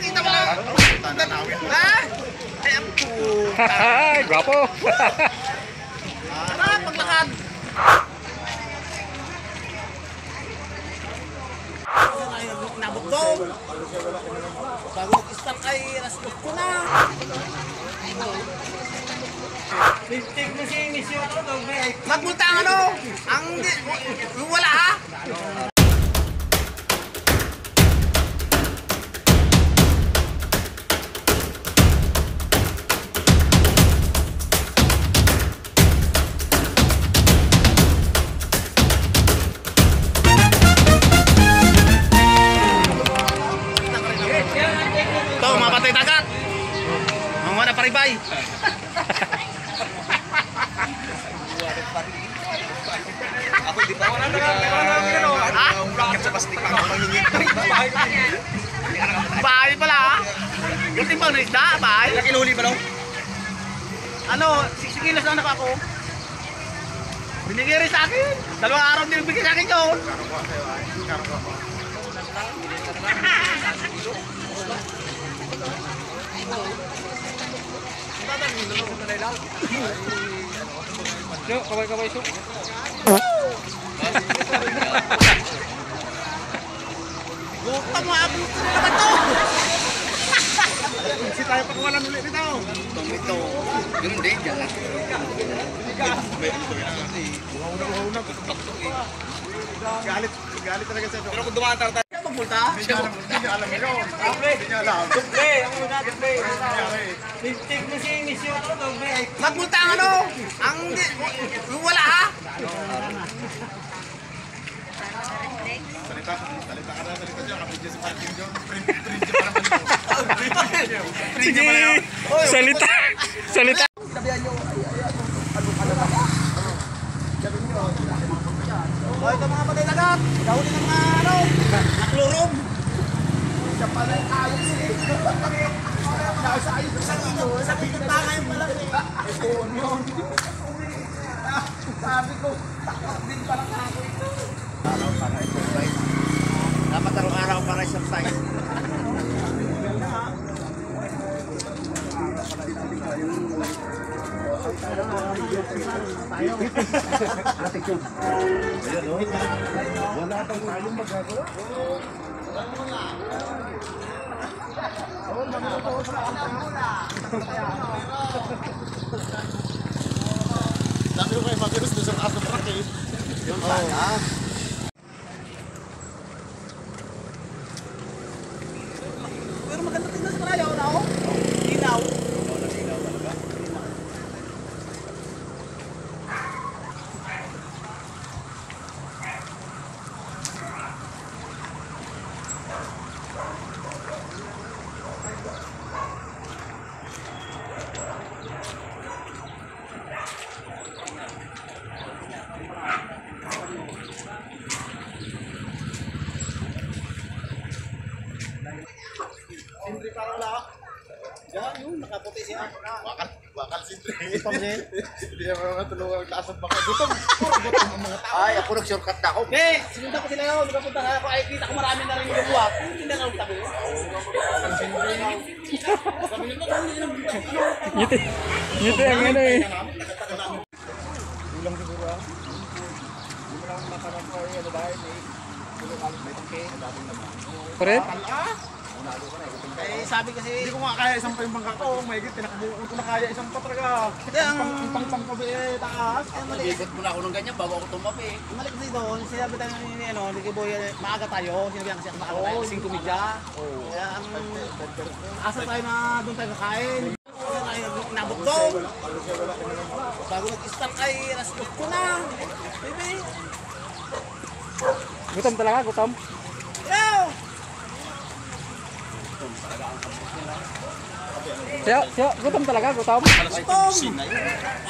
Kita mo lang. Ha? Ay, ang puta. Haha, gwapo. Tara, paglakad. Nabugtong. Bago mag-start ay raspot ko na. Take mo si Misyo ito, Magpunta ang ano? Ang wala ha? Ito, mga patay dagat. Mga wala paribay. Ako di pa wala na bracket sa plastic pa mangingit. Bahay pala ha? Gusto mo na isda? Bahay? Laki huli pa daw. Ano? 60 kilos na anak ako. Binigay rin sa akin. 2 araw din bigay sa akin yun. Yo, kaway-kaway so. Buka mo, abot na naman to. Si tayo pakawalan ulit nito. Ito. Ganun din, dyan lang. Galit talaga sa ito. Pero kung dumaan tayo. Kaya magpunta? Hindi niya alam yun. Hindi niya alam. Doble, ang muna, doble. Take mo si Misyo ito, doble. Magpunta ang ano? Ang wala ha? Salita ka na, salita siya. Kapit siya sa parking dyan. Print siya parang Sige. Salita. Salita. O, ito mga patay dagat. Gawin ng mga ano? Naklurom. Siya pala yung ayos eh. Nasa ayos sa inyo. Sa pilit na ngayon pala eh. Sabi ko, takot din pala ako ito. Araw para exercise. Dapat araw para exercise. wala pang tayong magagawa. Sabi ko kayo mag-iris doon sa taas ng truck eh. Yung sana. Pero maganda tingnan sa kanayaw na ako. Dinaw. Sindri parang wala. Yan, yung nakaputi siya. Bakal sindri. Ipang din. Hindi naman mga tulungan lasang baka. Gutom. Puro gutom ang mga tao. Ay, ako nag-shortcut na ako. Eh, sinundan ko sila yun. Nagkapunta nga ako. Ay, kita ko marami na rin yung buwat. Hindi na lang tabi. Ngiti. Ngiti ang ano eh. Ulang siguro ah. Hindi mo lang matanong ko ay ano dahil eh. Tulungan may tangke. Dating naman. Correct? Eh, sabi kasi... Hindi ko nga kaya isang pa yung bangka ko. May higit, tinakabukan ko na kaya isang pa talaga. Ang pang pa eh, taas. Nabikot mo na ako ng ganyan bago ako tumabi. Mali kasi doon, sinabi tayo ni ano, ni Kiboy, maaga tayo. Sinabi kasi ako maaga tayo, 5 media. Kaya ang asa tayo na doon tayo kakain. Nabugtong. Bago mag-start ay raspot ko na. Baby. Gutom talaga, gutom. Yo! Siya, gutom talaga, gutom. Tom!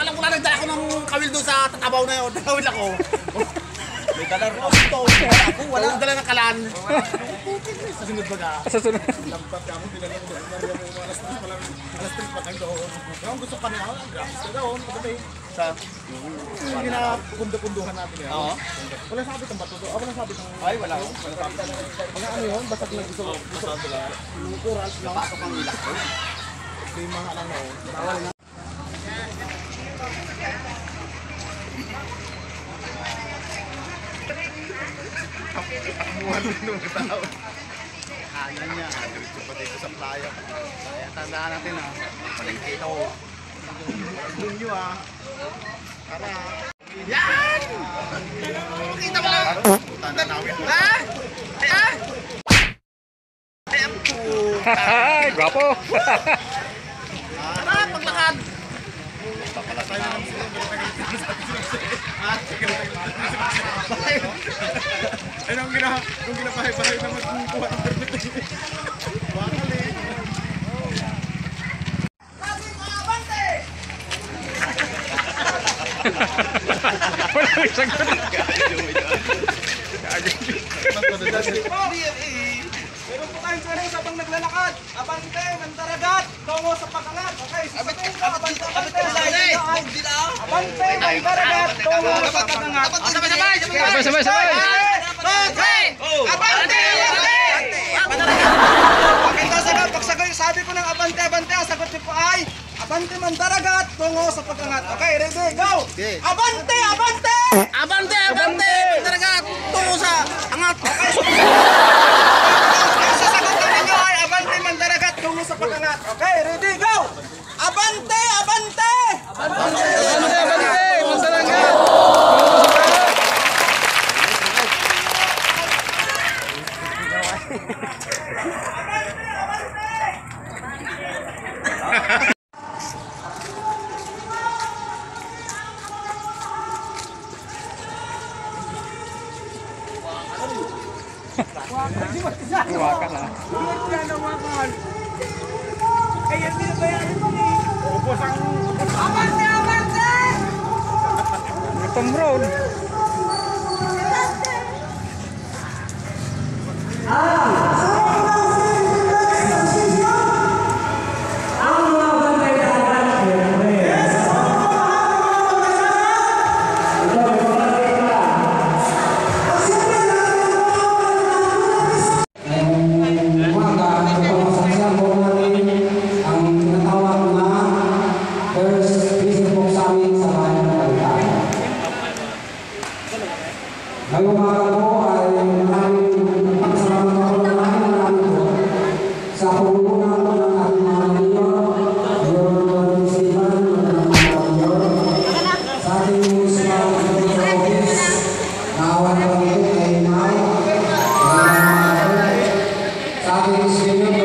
Alam ko na nagdala ko ng kawil doon sa tatabaw na yun. Nakawil ako. May dalar na ito. Ako, wala akong dala ng kalan. Sa sunod baga. Sa sunod. Lampat ka mo, pinanong doon. Maria mo, alas 3 pa lang. Alas 3 pa lang doon. Yung gusto pa niya, ang gratis ka doon. Pagkatay. Sa? Yung ginapunduhan natin yan. Oo. Wala sabit ang bato doon. Wala sabit ang... Ay, wala. Wala sabi. Mga ano yun, basag na gusto. Masado lang. Kural lang. Pasok ang ilak ko. Ito yung mga ano, bawal na. Kamuhan nung tao. Kanan niya. Diretso pa dito sa playa. Kaya tandaan natin ha. Palengke ito. Yung nyo ah. Para. Yan! Kita mo lang! Tanda namin. Ha? Ha? Ay, ang puta! Ay, gwapo. Tara, paglakad! Tayo na lang sila. Ay, nung ginapahay-pahay na magkukuha ng permit. Bakal eh. Wala may sagot. Meron po tayong challenge habang naglalakad. Abante, mandaragat, tungo sa pag-angat. Okay, abante, abante, abante, mandaragat, tungo sa pag-angat. Sabay-sabay! Sabay. Okay! Abante! Pakita sagot, pagsagay, sabi ko ng abante, abante, ang sagot niyo po ay abante, mandaragat, tungo sa pag-angat. Okay, ready, go! Abante, abante! Abante! Abante! Talaga! Tungo sa angat! Ang sasagutan ninyo ay abante, mandaragat, tungo sa pag-angat. Okay, ready, go! Abante, abante! Hawakan na. Abante, abante! Gutom road. Ngayong araw po ay maraming pagsalamat po sa pagpupunan po ng ating mga mayor, Mayor Esteban, sa ating municipal office, Kawan Pagkito, kay Nay, sa ating senior